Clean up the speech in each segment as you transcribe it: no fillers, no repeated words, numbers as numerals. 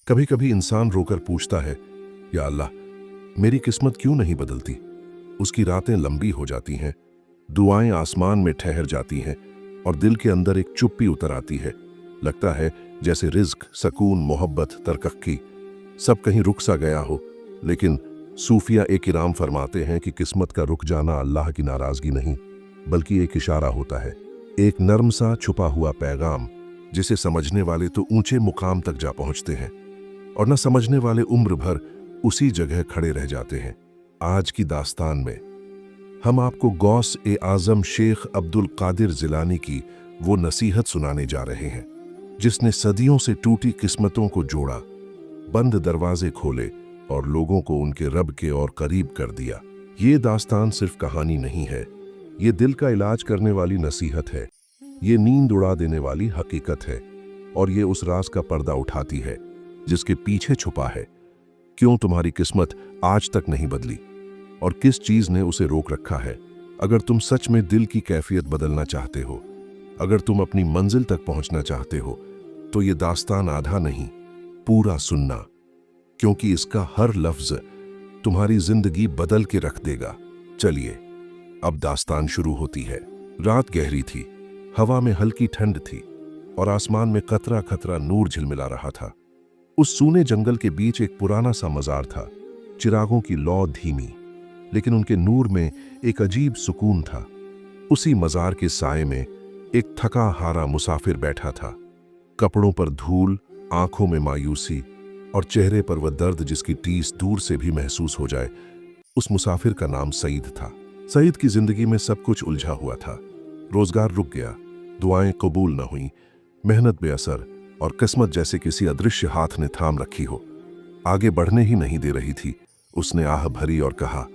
कभी कभी इंसान रोकर पूछता है, या अल्लाह, मेरी किस्मत क्यों नहीं बदलती। उसकी रातें लंबी हो जाती हैं, दुआएं आसमान में ठहर जाती हैं और दिल के अंदर एक चुप्पी उतर आती है। लगता है जैसे रिज्क, सुकून, मोहब्बत, तरक्की सब कहीं रुक सा गया हो। लेकिन सूफिया एक इराम फरमाते हैं कि किस्मत का रुक जाना अल्लाह की नाराजगी नहीं, बल्कि एक इशारा होता है, एक नर्म सा छुपा हुआ पैगाम, जिसे समझने वाले तो ऊंचे मुकाम तक जा पहुंचते हैं और न समझने वाले उम्र भर उसी जगह खड़े रह जाते हैं। आज की दास्तान में हम आपको गौस ए आजम शेख अब्दुल कादिर जिलानी की वो नसीहत सुनाने जा रहे हैं जिसने सदियों से टूटी किस्मतों को जोड़ा, बंद दरवाजे खोले और लोगों को उनके रब के और करीब कर दिया। ये दास्तान सिर्फ कहानी नहीं है, ये दिल का इलाज करने वाली नसीहत है, ये नींद उड़ा देने वाली हकीकत है और ये उस राज का पर्दा उठाती है जिसके पीछे छुपा है क्यों तुम्हारी किस्मत आज तक नहीं बदली और किस चीज ने उसे रोक रखा है। अगर तुम सच में दिल की कैफियत बदलना चाहते हो, अगर तुम अपनी मंजिल तक पहुंचना चाहते हो, तो ये दास्तान आधा नहीं, पूरा सुनना, क्योंकि इसका हर लफ्ज तुम्हारी जिंदगी बदल के रख देगा। चलिए अब दास्तान शुरू होती है। रात गहरी थी, हवा में हल्की ठंड थी और आसमान में कतरा खतरा नूर झिलमिला रहा था। उस सूने जंगल के बीच एक पुराना सा मजार था, चिरागों की लौ धीमी, लेकिन उनके नूर में एक अजीब सुकून था। उसी मजार के साए में एक थका हारा मुसाफिर बैठा था, कपड़ों पर धूल, आंखों में मायूसी और चेहरे पर वह दर्द जिसकी टीस दूर से भी महसूस हो जाए। उस मुसाफिर का नाम सईद था। सईद की जिंदगी में सब कुछ उलझा हुआ था। रोजगार रुक गया, दुआएं कबूल न हुई, मेहनत बेअसर और किस्मत जैसे किसी अदृश्य हाथ ने थाम रखी हो, आगे बढ़ने ही नहीं दे रही थी। उसने आह भरी और कहा,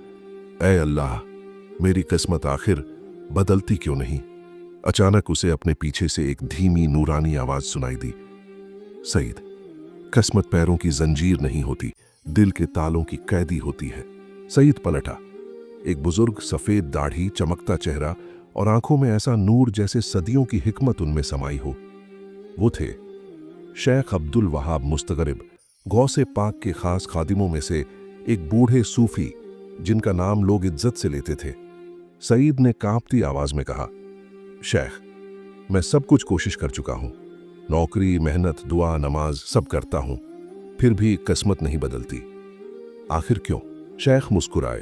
ऐ अल्लाह, मेरी किस्मत आखिर बदलती क्यों नहीं। अचानक उसे अपने पीछे से एक धीमी नूरानी आवाज सुनाई दी, सईद, किस्मत पैरों की जंजीर नहीं होती, दिल के तालों की कैदी होती है। सईद पलटा। एक बुजुर्ग, सफेद दाढ़ी, चमकता चेहरा और आंखों में ऐसा नूर जैसे सदियों की हिकमत उनमें समाई हो। वो थे शेख अब्दुल वहाब मुस्तगरिब, गौसे पाक के खास खादिमों में से एक बूढ़े सूफी जिनका नाम लोग इज्जत से लेते थे। सईद ने कांपती आवाज में कहा, शेख, मैं सब कुछ कोशिश कर चुका हूं, नौकरी, मेहनत, दुआ, नमाज सब करता हूं, फिर भी किस्मत नहीं बदलती। आखिर क्यों? शेख मुस्कुराए,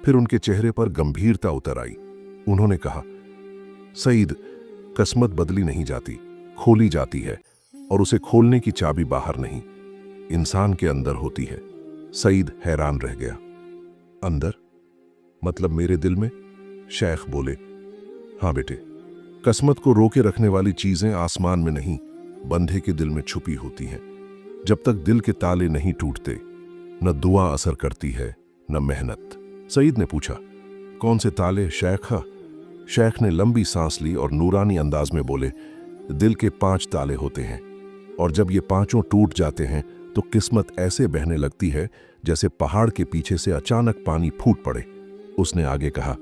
फिर उनके चेहरे पर गंभीरता उतर आई। उन्होंने कहा, सईद, किस्मत बदली नहीं जाती, खोली जाती है और उसे खोलने की चाबी बाहर नहीं, इंसान के अंदर होती है। सईद हैरान रह गया। अंदर? मतलब मेरे दिल में? शेख बोले, हाँ बेटे, किस्मत को रोके रखने वाली चीजें आसमान में नहीं, बंधे के दिल में छुपी होती हैं। जब तक दिल के ताले नहीं टूटते, न दुआ असर करती है, न मेहनत। सईद ने पूछा, कौन से ताले शेख? शेख ने लंबी सांस ली और नूरानी अंदाज में बोले, दिल के 5 ताले होते हैं और जब ये पांचों टूट जाते हैं तो किस्मत ऐसे बहने लगती है जैसे पहाड़ के पीछे से अचानक पानी फूट पड़े। उसने आगे कहा,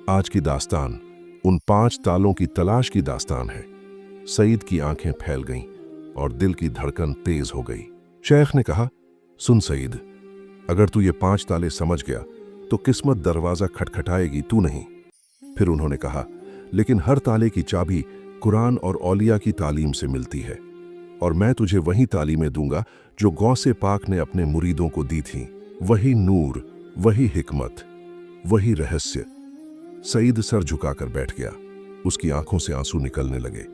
आज की दास्तान उन 5 तालों की तलाश की दास्तान है। सईद की आंखें फैल गईं और दिल की धड़कन तेज हो गई। शेख ने कहा, सुन सईद, अगर तू ये 5 ताले समझ गया तो किस्मत दरवाजा खटखटाएगी, तू नहीं। फिर उन्होंने कहा, लेकिन हर ताले की चाबी कुरान और औलिया की तालीम से मिलती है और मैं तुझे वही तालीमें दूंगा जो गौसे पाक ने अपने मुरीदों को दी थी। वही नूर, वही हिकमत, वही रहस्य। सईद सर झुकाकर बैठ गया। उसकी आंखों से आंसू निकलने लगे।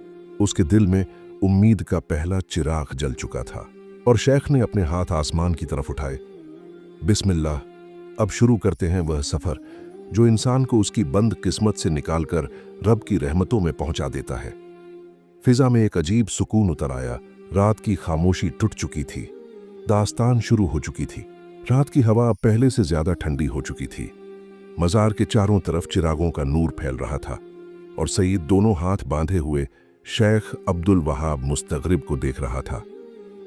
उसके दिल में उम्मीद का पहला चिराग जल चुका था और शेख ने अपने हाथ आसमान की तरफ उठाए। बिस्मिल्लाह, अब शुरू करते हैं वह सफर जो इंसान को उसकी बंद किस्मत से निकालकर रब की रहमतों में पहुंचा देता है। फिजा में एक अजीब सुकून उतर आया। रात की खामोशी टूट चुकी थी, दास्तान शुरू हो चुकी थी। रात की हवा पहले से ज्यादा ठंडी हो चुकी थी। मजार के चारों तरफ चिरागों का नूर फैल रहा था और सईद दोनों हाथ बांधे हुए शेख अब्दुल वहाब मुस्तगरिब को देख रहा था,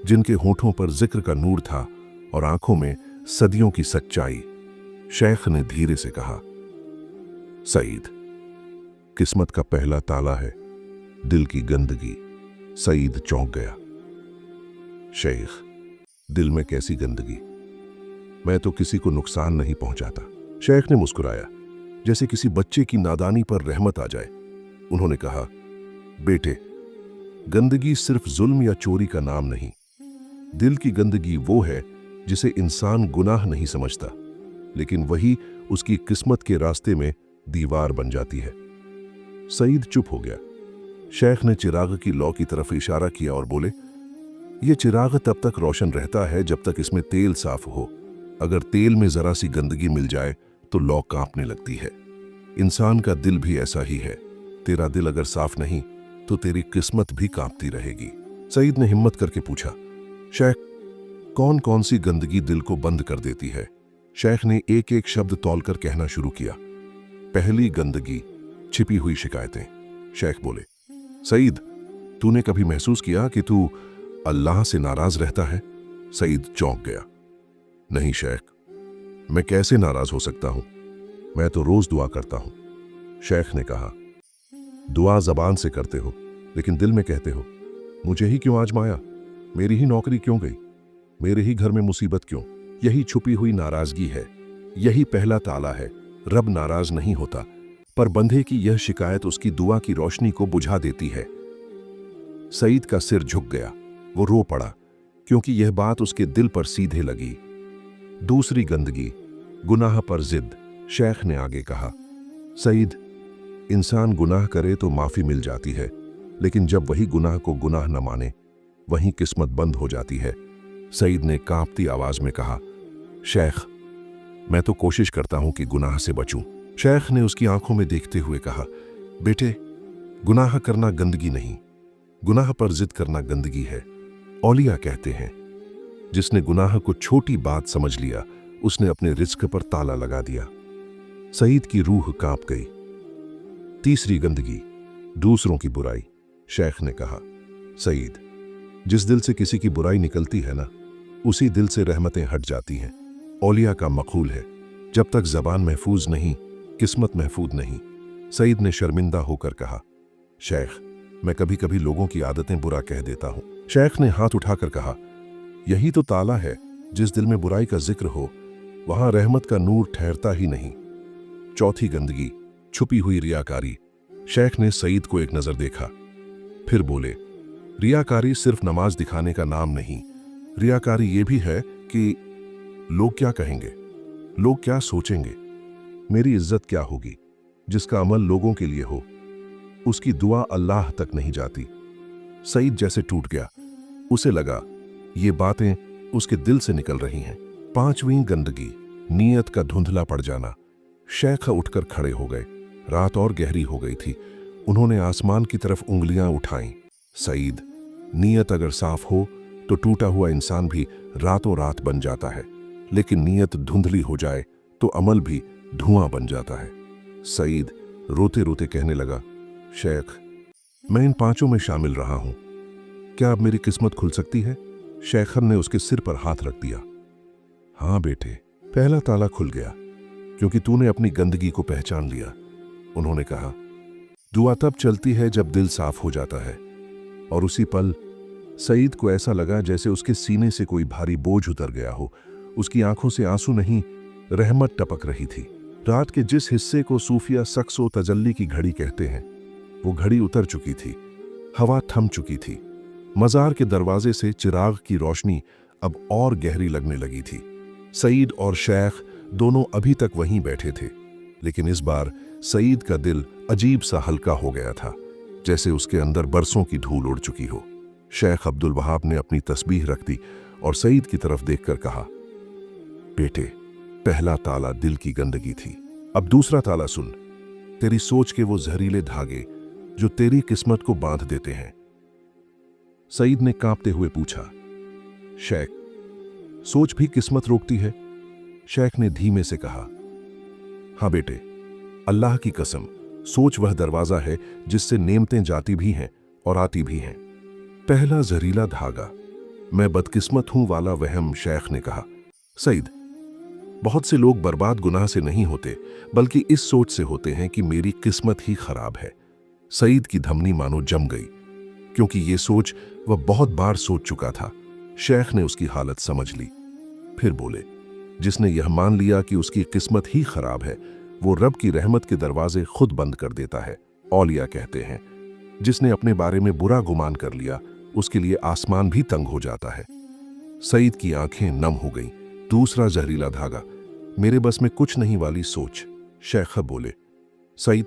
जिनके होठों पर जिक्र का नूर था और आंखों में सदियों की सच्चाई। शेख ने धीरे से कहा, सईद, किस्मत का पहला ताला है दिल की गंदगी। सईद चौंक गया। शेख, दिल में कैसी गंदगी। मैं तो किसी को नुकसान नहीं पहुंचाता। शेख ने मुस्कुराया, जैसे किसी बच्चे की नादानी पर रहमत आ जाए। उन्होंने कहा, बेटे, गंदगी सिर्फ जुल्म या चोरी का नाम नहीं। दिल की गंदगी वो है जिसे इंसान गुनाह नहीं समझता, लेकिन वही उसकी किस्मत के रास्ते में दीवार बन जाती है। सईद चुप हो गया। शेख ने चिराग की लौ की तरफ इशारा किया और बोले, यह चिराग तब तक रोशन रहता है जब तक इसमें तेल साफ हो। अगर तेल में जरा सी गंदगी मिल जाए तो लौ कांपने लगती है। इंसान का दिल भी ऐसा ही है। तेरा दिल अगर साफ नहीं तो तेरी किस्मत भी कांपती रहेगी। सईद ने हिम्मत करके पूछा, शेख, कौन कौन सी गंदगी दिल को बंद कर देती है? शेख ने एक एक शब्द तौलकर कहना शुरू किया। पहली गंदगी, छिपी हुई शिकायतें। शेख बोले, सईद, तूने कभी महसूस किया कि तू अल्लाह से नाराज रहता है? सईद चौंक गया। नहीं शेख, मैं कैसे नाराज हो सकता हूं? मैं तो रोज दुआ करता हूं। शेख ने कहा, दुआ जबान से करते हो, लेकिन दिल में कहते हो, मुझे ही क्यों आजमाया? मेरी ही नौकरी क्यों गई? मेरे ही घर में मुसीबत क्यों? यही छुपी हुई नाराजगी है। यही पहला ताला है। रब नाराज नहीं होता, पर बंधे की यह शिकायत उसकी दुआ की रोशनी को बुझा देती है। सईद का सिर झुक गया। वो रो पड़ा, क्योंकि यह बात उसके दिल पर सीधे लगी। दूसरी गंदगी, गुनाह पर जिद। शेख ने आगे कहा, सईद, इंसान गुनाह करे तो माफी मिल जाती है, लेकिन जब वही गुनाह को गुनाह न माने, वहीं किस्मत बंद हो जाती है। सईद ने कांपती आवाज में कहा, शेख, मैं तो कोशिश करता हूं कि गुनाह से बचूं। शेख ने उसकी आंखों में देखते हुए कहा, बेटे, गुनाह करना गंदगी नहीं, गुनाह पर जिद करना गंदगी है। औलिया कहते हैं, जिसने गुनाह को छोटी बात समझ लिया, उसने अपने रिज्क पर ताला लगा दिया। सईद की रूह कांप गई। तीसरी गंदगी, दूसरों की बुराई। शेख ने कहा, सईद, जिस दिल से किसी की बुराई निकलती है ना, उसी दिल से रहमतें हट जाती हैं। औलिया का मक़ूल है, जब तक जबान महफूज नहीं, किस्मत महफूज नहीं। सईद ने शर्मिंदा होकर कहा, शेख, मैं कभी कभी लोगों की आदतें बुरा कह देता हूं। शेख ने हाथ उठाकर कहा, यही तो ताला है। जिस दिल में बुराई का जिक्र हो, वहां रहमत का नूर ठहरता ही नहीं। चौथी गंदगी, छुपी हुई रियाकारी। शेख ने सईद को एक नजर देखा, फिर बोले, रियाकारी सिर्फ नमाज दिखाने का नाम नहीं। रियाकारी ये भी है कि लोग क्या कहेंगे, लोग क्या सोचेंगे, मेरी इज्जत क्या होगी। जिसका अमल लोगों के लिए हो, उसकी दुआ अल्लाह तक नहीं जाती। सईद जैसे टूट गया। उसे लगा ये बातें उसके दिल से निकल रही हैं। पांचवीं गंदगी, नीयत का धुंधला पड़ जाना। शेख उठकर खड़े हो गए। रात और गहरी हो गई थी। उन्होंने आसमान की तरफ उंगलियां उठाईं। सईद, नीयत अगर साफ हो तो टूटा हुआ इंसान भी रातों रात बन जाता है, लेकिन नीयत धुंधली हो जाए तो अमल भी धुआं बन जाता है। सईद रोते रोते कहने लगा, शेख, मैं इन पांचों में शामिल रहा हूं। क्या अब मेरी किस्मत खुल सकती है? शेखर ने उसके सिर पर हाथ रख दिया। हाँ बेटे, पहला ताला खुल गया, क्योंकि तूने अपनी गंदगी को पहचान लिया। उन्होंने कहा, दुआ तब चलती है जब दिल साफ हो जाता है। और उसी पल सईद को ऐसा लगा जैसे उसके सीने से कोई भारी बोझ उतर गया हो। उसकी आंखों से आंसू नहीं, रहमत टपक रही थी। रात के जिस हिस्से को सूफिया सक्स व तजल्ली की घड़ी कहते हैं, वो घड़ी उतर चुकी थी। हवा थम चुकी थी। मजार के दरवाजे से चिराग की रोशनी अब और गहरी लगने लगी थी। सईद और शेख दोनों अभी तक वहीं बैठे थे, लेकिन इस बार सईद का दिल अजीब सा हल्का हो गया था, जैसे उसके अंदर बरसों की धूल उड़ चुकी हो। शेख अब्दुल वहाब ने अपनी तस्बीह रख दी और सईद की तरफ देखकर कहा, बेटे, पहला ताला दिल की गंदगी थी, अब दूसरा ताला सुन। तेरी सोच के वो जहरीले धागे जो तेरी किस्मत को बांध देते हैं। सईद ने कांपते हुए पूछा, शेख, सोच भी किस्मत रोकती है? शेख ने धीमे से कहा, हाँ बेटे, अल्लाह की कसम, सोच वह दरवाजा है जिससे नेमतें जाती भी हैं और आती भी हैं। पहला जहरीला धागा, मैं बदकिस्मत हूं वाला वहम। शेख ने कहा, सईद, बहुत से लोग बर्बाद गुनाह से नहीं होते, बल्कि इस सोच से होते हैं कि मेरी किस्मत ही खराब है। सईद की धमनी मानो जम गई, क्योंकि ये सोच वह बहुत बार सोच चुका था। शेख ने उसकी हालत समझ ली। फिर बोले, जिसने यह मान लिया कि उसकी किस्मत ही खराब है, वो रब की रहमत के दरवाजे खुद बंद कर देता है। औलिया कहते हैं, जिसने अपने बारे में बुरा गुमान कर लिया, उसके लिए आसमान भी तंग हो जाता है। सईद की आंखें नम हो गईं। दूसरा जहरीला धागा, मेरे बस में कुछ नहीं वाली सोच। शेख बोले, सईद,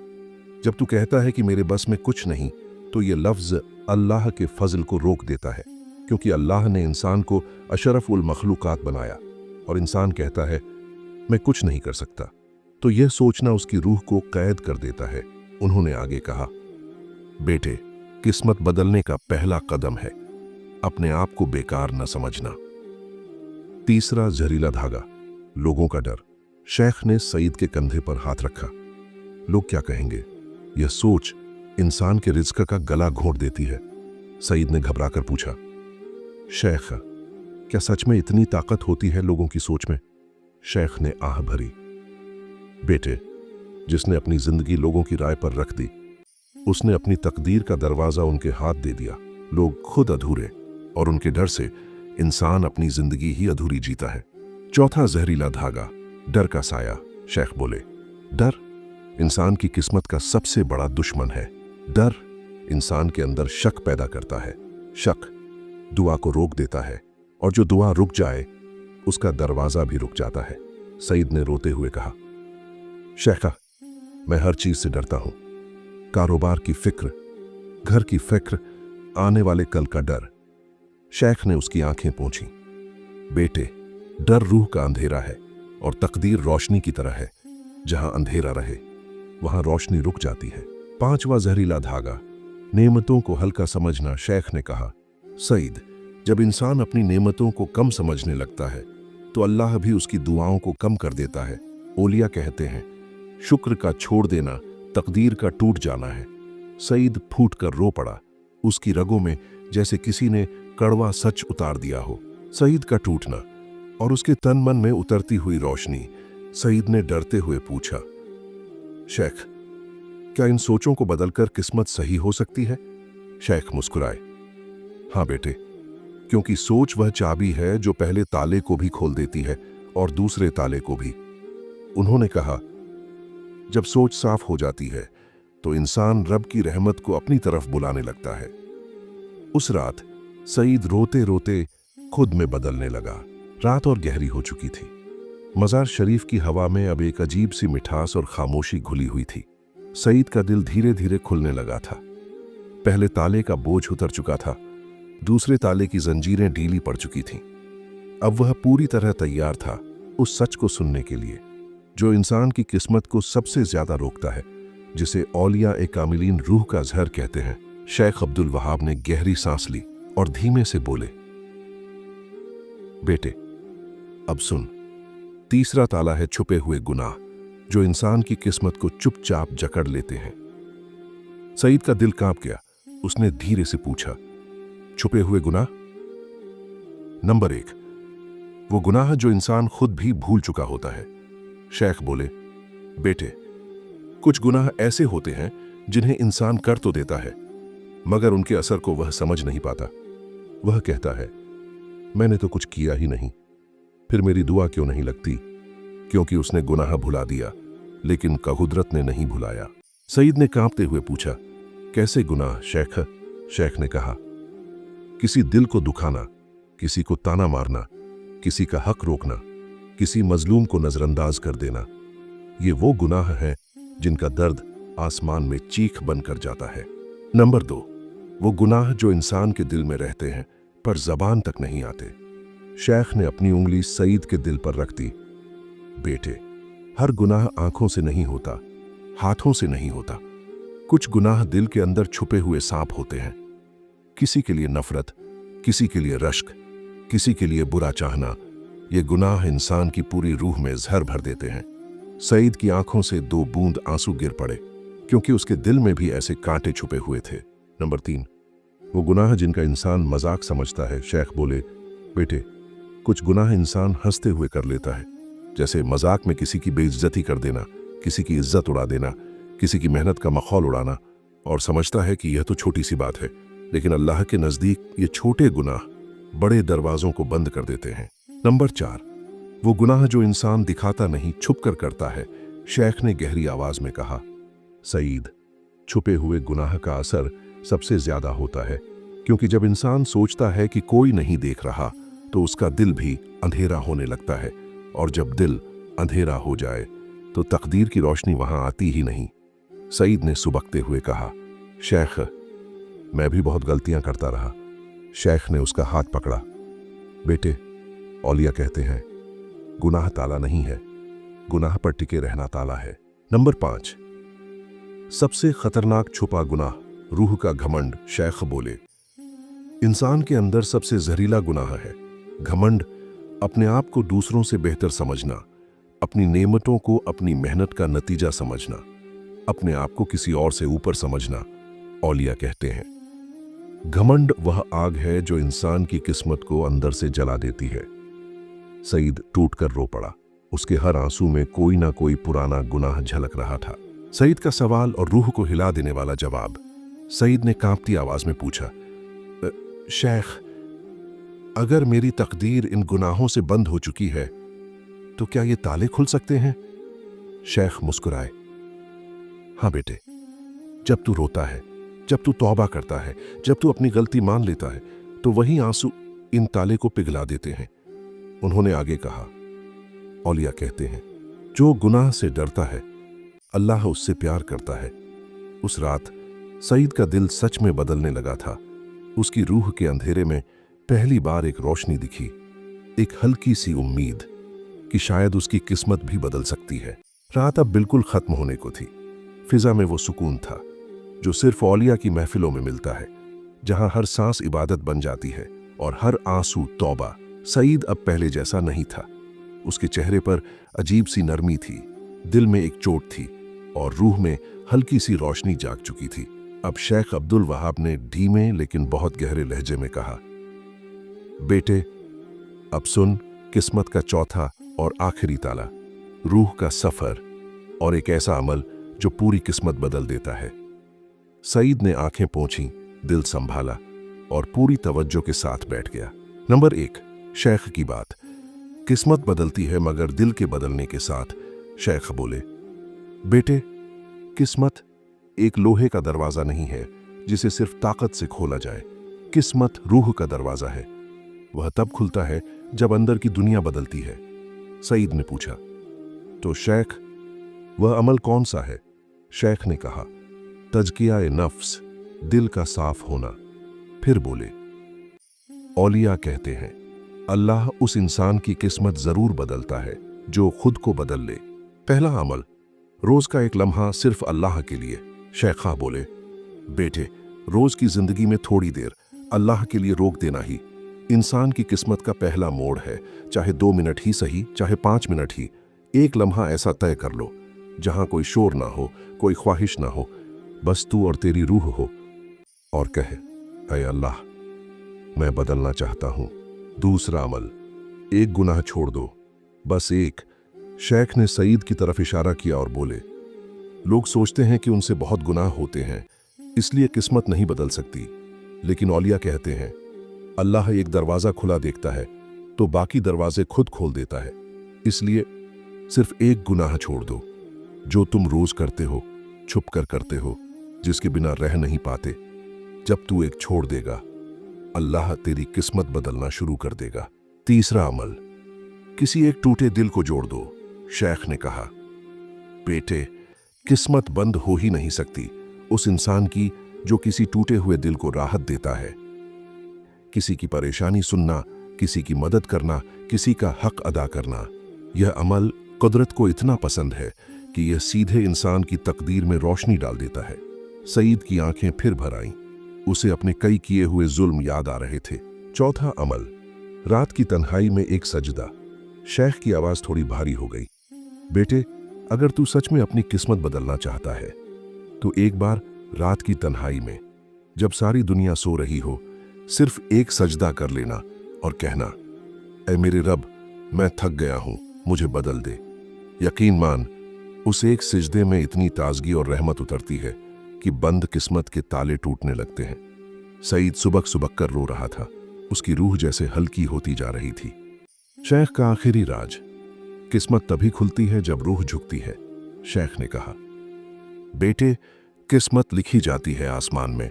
जब तू कहता है कि मेरे बस में कुछ नहीं, तो ये लफ्ज अल्लाह के फजल को रोक देता है, क्योंकि अल्लाह ने इंसान को अशरफुल मखलूकात बनाया और इंसान कहता है मैं कुछ नहीं कर सकता, तो यह सोचना उसकी रूह को कैद कर देता है। उन्होंने आगे कहा, बेटे, किस्मत बदलने का पहला कदम है अपने आप को बेकार न समझना। तीसरा जहरीला धागा, लोगों का डर। शेख ने सईद के कंधे पर हाथ रखा। लोग क्या कहेंगे, यह सोच इंसान के रिज्क का गला घोंट देती है। सईद ने घबराकर पूछा, शेख, क्या सच में इतनी ताकत होती है लोगों की सोच में? शेख ने आह भरी। बेटे, जिसने अपनी जिंदगी लोगों की राय पर रख दी, उसने अपनी तकदीर का दरवाजा उनके हाथ दे दिया। लोग खुद अधूरे, और उनके डर से इंसान अपनी जिंदगी ही अधूरी जीता है। चौथा जहरीला धागा, डर का साया। शेख बोले, डर इंसान की किस्मत का सबसे बड़ा दुश्मन है। डर इंसान के अंदर शक पैदा करता है। शक दुआ को रोक देता है, और जो दुआ रुक जाए उसका दरवाजा भी रुक जाता है। सईद ने रोते हुए कहा, शेखा, मैं हर चीज से डरता हूं, कारोबार की फिक्र, घर की फिक्र, आने वाले कल का डर। शेख ने उसकी आंखें पोंछी। बेटे, डर रूह का अंधेरा है और तकदीर रोशनी की तरह है। जहां अंधेरा रहे वहां रोशनी रुक जाती है। पांचवा जहरीला धागा, नेमतों को हल्का समझना। शेख ने कहा, सईद, जब इंसान अपनी नेमतों को कम समझने लगता है तो अल्लाह भी उसकी दुआओं को कम कर देता है। औलिया कहते हैं, शुक्र का छोड़ देना तकदीर का टूट जाना है। सईद फूट कर रो पड़ा। उसकी रगों में जैसे किसी ने कड़वा सच उतार दिया हो। सईद का टूटना और उसके तन मन में उतरती हुई रोशनी। सईद ने डरते हुए पूछा, शेख, क्या इन सोचों को बदलकर किस्मत सही हो सकती है? शेख मुस्कुराए, हाँ बेटे, क्योंकि सोच वह चाबी है जो पहले ताले को भी खोल देती है और दूसरे ताले को भी। उन्होंने कहा, जब सोच साफ हो जाती है तो इंसान रब की रहमत को अपनी तरफ बुलाने लगता है। उस रात सईद रोते रोते खुद में बदलने लगा। रात और गहरी हो चुकी थी। मजार शरीफ की हवा में अब एक अजीब सी मिठास और खामोशी घुली हुई थी। सईद का दिल धीरे धीरे खुलने लगा था। पहले ताले का बोझ उतर चुका था, दूसरे ताले की जंजीरें ढीली पड़ चुकी थीं। अब वह पूरी तरह तैयार था उस सच को सुनने के लिए जो इंसान की किस्मत को सबसे ज्यादा रोकता है, जिसे औलिया ए कामिलीन रूह का ज़हर कहते हैं। शेख अब्दुल वहाब ने गहरी सांस ली और धीमे से बोले, बेटे, अब सुन। तीसरा ताला है छुपे हुए गुनाह, जो इंसान की किस्मत को चुपचाप जकड़ लेते हैं। सईद का दिल कांप गया। उसने धीरे से पूछा, छुपे हुए गुनाह? नंबर 1, वो गुनाह जो इंसान खुद भी भूल चुका होता है। शेख बोले, बेटे, कुछ गुनाह ऐसे होते हैं जिन्हें इंसान कर तो देता है, मगर उनके असर को वह समझ नहीं पाता। वह कहता है, मैंने तो कुछ किया ही नहीं, फिर मेरी दुआ क्यों नहीं लगती? क्योंकि उसने गुनाह भुला दिया, लेकिन कुदरत ने नहीं भुलाया। सईद ने कांपते हुए पूछा, कैसे गुनाह शेख? शेख ने कहा, किसी दिल को दुखाना, किसी को ताना मारना, किसी का हक रोकना, किसी मजलूम को नजरअंदाज कर देना। ये वो गुनाह हैं जिनका दर्द आसमान में चीख बनकर जाता है। नंबर 2, वो गुनाह जो इंसान के दिल में रहते हैं पर जबान तक नहीं आते। शेख ने अपनी उंगली सईद के दिल पर रख दी। बेटे, हर गुनाह आंखों से नहीं होता, हाथों से नहीं होता। कुछ गुनाह दिल के अंदर छुपे हुए सांप होते हैं। किसी के लिए नफरत, किसी के लिए रश्क, किसी के लिए बुरा चाहना। ये गुनाह इंसान की पूरी रूह में जहर भर देते हैं। सईद की आंखों से 2 बूंद आंसू गिर पड़े, क्योंकि उसके दिल में भी ऐसे कांटे छुपे हुए थे। नंबर 3, वो गुनाह जिनका इंसान मजाक समझता है। शेख बोले, बेटे, कुछ गुनाह इंसान हंसते हुए कर लेता है, जैसे मजाक में किसी की बेइज्जती कर देना, किसी की इज्जत उड़ा देना, किसी की मेहनत का मखौल उड़ाना, और समझता है कि यह तो छोटी सी बात है, लेकिन अल्लाह के नज़दीक ये छोटे गुनाह बड़े दरवाजों को बंद कर देते हैं। नंबर 4, वो गुनाह जो इंसान दिखाता नहीं, छुप कर करता है। शेख ने गहरी आवाज में कहा, सईद, छुपे हुए गुनाह का असर सबसे ज्यादा होता है, क्योंकि जब इंसान सोचता है कि कोई नहीं देख रहा तो उसका दिल भी अंधेरा होने लगता है, और जब दिल अंधेरा हो जाए तो तकदीर की रोशनी वहां आती ही नहीं। सईद ने सुबकते हुए कहा, शेख, मैं भी बहुत गलतियां करता रहा। शेख ने उसका हाथ पकड़ा। बेटे, औलिया कहते हैं, गुनाह ताला नहीं है, गुनाह पर टिके रहना ताला है। नंबर 5, सबसे खतरनाक छुपा गुनाह, रूह का घमंड। शेख बोले, इंसान के अंदर सबसे जहरीला गुनाह है घमंड। अपने आप को दूसरों से बेहतर समझना, अपनी नेमतों को अपनी मेहनत का नतीजा समझना, अपने आप को किसी और से ऊपर समझना। औलिया कहते हैं, घमंड वह आग है जो इंसान की किस्मत को अंदर से जला देती है। सईद टूटकर रो पड़ा। उसके हर आंसू में कोई ना कोई पुराना गुनाह झलक रहा था। सईद का सवाल और रूह को हिला देने वाला जवाब। सईद ने कांपती आवाज में पूछा, शेख, अगर मेरी तकदीर इन गुनाहों से बंद हो चुकी है तो क्या ये ताले खुल सकते हैं? शेख मुस्कुराए, हाँ बेटे, जब तू रोता है, जब तू तौबा करता है, जब तू अपनी गलती मान लेता है, तो वही आंसू इन ताले को पिघला देते हैं। उन्होंने आगे कहा, औलिया कहते हैं, जो गुनाह से डरता है अल्लाह उससे प्यार करता है। उस रात सईद का दिल सच में बदलने लगा था। उसकी रूह के अंधेरे में पहली बार एक रोशनी दिखी, एक हल्की सी उम्मीद कि शायद उसकी किस्मत भी बदल सकती है। रात अब बिल्कुल खत्म होने को थी। फिजा में वो सुकून था जो सिर्फ औलिया की महफिलों में मिलता है, जहां हर सांस इबादत बन जाती है और हर आंसू तौबा। सईद अब पहले जैसा नहीं था। उसके चेहरे पर अजीब सी नरमी थी, दिल में एक चोट थी और रूह में हल्की सी रोशनी जाग चुकी थी। अब शेख अब्दुल वहाब ने धीमे लेकिन बहुत गहरे लहजे में कहा, बेटे, अब सुन किस्मत का चौथा और आखिरी ताला, रूह का सफर और एक ऐसा अमल जो पूरी किस्मत बदल देता है। सईद ने आंखें पोंछी, दिल संभाला और पूरी तवज्जो के साथ बैठ गया। नंबर 1, शेख की बात। किस्मत बदलती है मगर दिल के बदलने के साथ। शेख बोले, बेटे, किस्मत एक लोहे का दरवाजा नहीं है जिसे सिर्फ ताकत से खोला जाए। किस्मत रूह का दरवाजा है। वह तब खुलता है जब अंदर की दुनिया बदलती है। सईद ने पूछा, तो शेख, वह अमल कौन सा है? शेख ने कहा, तज़किया-ए नफ्स, दिल का साफ होना। फिर बोले, औलिया कहते हैं, अल्लाह उस इंसान की किस्मत जरूर बदलता है जो खुद को बदल ले। पहला अमल, रोज का एक लम्हा सिर्फ अल्लाह के लिए। शेखा बोले, बेटे, रोज की जिंदगी में थोड़ी देर अल्लाह के लिए रोक देना ही इंसान की किस्मत का पहला मोड़ है। चाहे 2 मिनट ही सही, चाहे 5 मिनट ही, एक लम्हा ऐसा तय कर लो जहां कोई शोर ना हो, कोई ख्वाहिश ना हो, बस तू और तेरी रूह हो, और कहे, ऐ अल्लाह, मैं बदलना चाहता हूं। दूसरा अमल, एक गुनाह छोड़ दो, बस एक। शेख ने सईद की तरफ इशारा किया और बोले, लोग सोचते हैं कि उनसे बहुत गुनाह होते हैं, इसलिए किस्मत नहीं बदल सकती, लेकिन औलिया कहते हैं, अल्लाह एक दरवाजा खुला देखता है तो बाकी दरवाजे खुद खोल देता है। इसलिए सिर्फ एक गुनाह छोड़ दो जो तुम रोज करते हो, छुप कर करते हो, जिसके बिना रह नहीं पाते। जब तू एक छोड़ देगा, अल्लाह तेरी किस्मत बदलना शुरू कर देगा। तीसरा अमल, किसी एक टूटे दिल को जोड़ दो। शेख ने कहा, बेटे, किस्मत बंद हो ही नहीं सकती उस इंसान की जो किसी टूटे हुए दिल को राहत देता है। किसी की परेशानी सुनना, किसी की मदद करना, किसी का हक अदा करना, यह अमल कुदरत को इतना पसंद है कि यह सीधे इंसान की तकदीर में रोशनी डाल देता है। सईद की आंखें फिर भर आईं। उसे अपने कई किए हुए जुल्म याद आ रहे थे। चौथा अमल, रात की तन्हाई में एक सजदा। शेख की आवाज थोड़ी भारी हो गई। बेटे, अगर तू सच में अपनी किस्मत बदलना चाहता है तो एक बार रात की तन्हाई में, जब सारी दुनिया सो रही हो, सिर्फ एक सजदा कर लेना और कहना, ऐ मेरे रब, मैं थक गया हूं, मुझे बदल दे। यकीन मान, उस एक सिजदे में इतनी ताजगी और रहमत उतरती है कि बंद किस्मत के ताले टूटने लगते हैं। सईद सुबक सुबक कर रो रहा था। उसकी रूह जैसे हल्की होती जा रही थी। शेख का आखिरी राज। किस्मत तभी खुलती है जब रूह झुकती है। शेख ने कहा, बेटे, किस्मत लिखी जाती है आसमान में,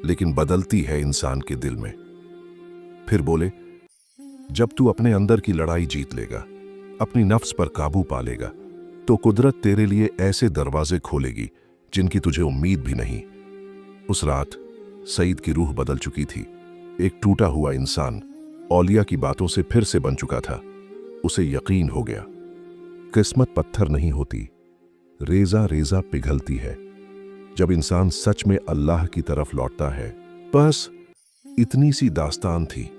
लेकिन बदलती है इंसान के दिल में। फिर बोले, जब तू अपने अंदर की लड़ाई जीत लेगा, अपनी नफ्स पर काबू पा लेगा, तो कुदरत तेरे लिए ऐसे दरवाजे खोलेगी जिनकी तुझे उम्मीद भी नहीं। उस रात सईद की रूह बदल चुकी थी। एक टूटा हुआ इंसान औलिया की बातों से फिर से बन चुका था। उसे यकीन हो गया, किस्मत पत्थर नहीं होती, रेजा रेजा पिघलती है जब इंसान सच में अल्लाह की तरफ लौटता है। बस इतनी सी दास्तान थी,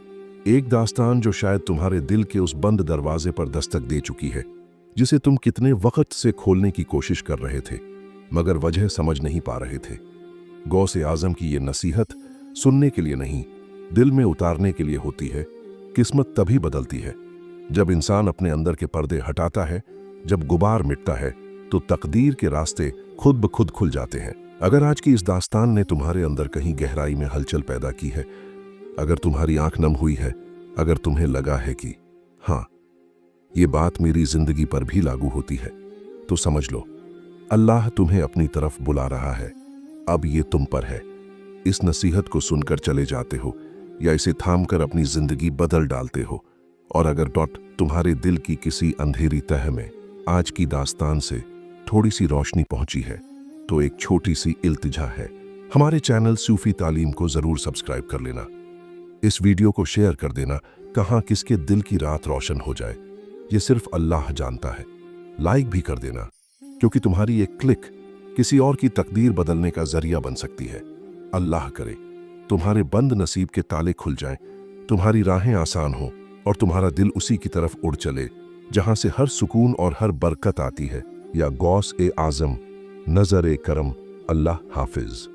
एक दास्तान जो शायद तुम्हारे दिल के उस बंद दरवाजे पर दस्तक दे चुकी है, जिसे तुम कितने वक्त से खोलने की कोशिश कर रहे थे, मगर वजह समझ नहीं पा रहे थे। गौसे आजम की ये नसीहत सुनने के लिए नहीं, दिल में उतारने के लिए होती है। किस्मत तभी बदलती है जब इंसान अपने अंदर के पर्दे हटाता है। जब गुबार मिटता है तो तकदीर के रास्ते खुद ब खुद खुल जाते हैं। अगर आज की इस दास्तान ने तुम्हारे अंदर कहीं गहराई में हलचल पैदा की है, अगर तुम्हारी आंख नम हुई है, अगर तुम्हें लगा है कि हाँ, ये बात मेरी जिंदगी पर भी लागू होती है, तो समझ लो, अल्लाह तुम्हें अपनी तरफ बुला रहा है। अब ये तुम पर है। इस नसीहत को सुनकर चले जाते हो या इसे थामकर अपनी जिंदगी बदल डालते हो। और अगर तुम्हारे दिल की किसी अंधेरी तह में आज की दास्तान से थोड़ी सी रोशनी पहुंची है, तो एक छोटी सी इल्तिजा है, हमारे चैनल सूफी तालीम को जरूर सब्सक्राइब कर लेना। इस वीडियो को शेयर कर देना, कहाँ किसके दिल की रात रोशन हो जाए ये सिर्फ अल्लाह जानता है। लाइक भी कर देना, क्योंकि तुम्हारी एक क्लिक किसी और की तकदीर बदलने का जरिया बन सकती है। अल्लाह करे तुम्हारे बंद नसीब के ताले खुल जाएं, तुम्हारी राहें आसान हो और तुम्हारा दिल उसी की तरफ उड़ चले जहां से हर सुकून और हर बरकत आती है। या गौस ए आजम, नजर ए करम। अल्लाह हाफिज।